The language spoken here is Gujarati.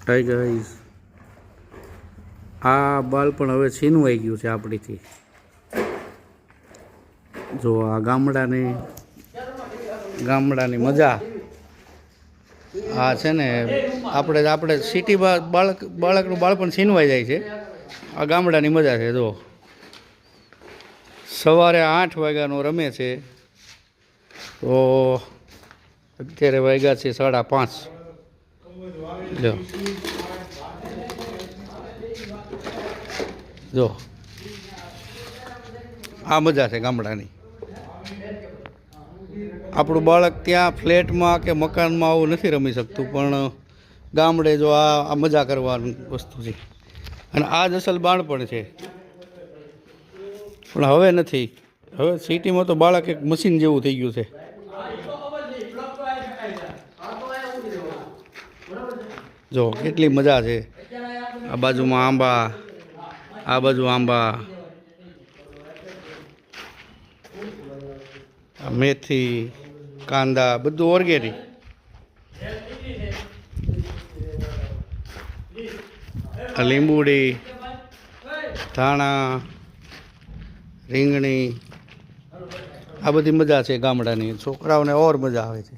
હાય ગાઈસ, આ બાળપણ હવે છીનવાઈ ગયું છે આપણીથી. જો આ ગામડાની મજા આ છે ને. આપણે સિટીમાં બાળકનું બાળપણ છીનવાઈ જાય છે. આ ગામડાની મજા છે. જો સવારે 8 વાગ્યાનો રમે છે તો અત્યારે વાગ્યા છે 5:30. જો આ મજા છે ગામડાની. આપણું બાળક ત્યાં ફ્લેટમાં કે મકાનમાં આવું નથી રમી શકતું, પણ ગામડે જો આ મજા કરવાની વસ્તુ છે. અને આ જ અસલ બાળપણ છે. પણ હવે નથી. હવે સિટીમાં તો બાળક એક મશીન જેવું થઈ ગયું છે. જો કેટલી મજા છે. આ બાજુમાં આંબા, આ બાજુ આંબા, મેથી, કાંદા, બધું ઓર્ગેનિક. આ લીંબુડી, ધાણા, રીંગણી, આ બધી મજા છે ગામડાની. છોકરાઓને ઓર મજા આવે છે.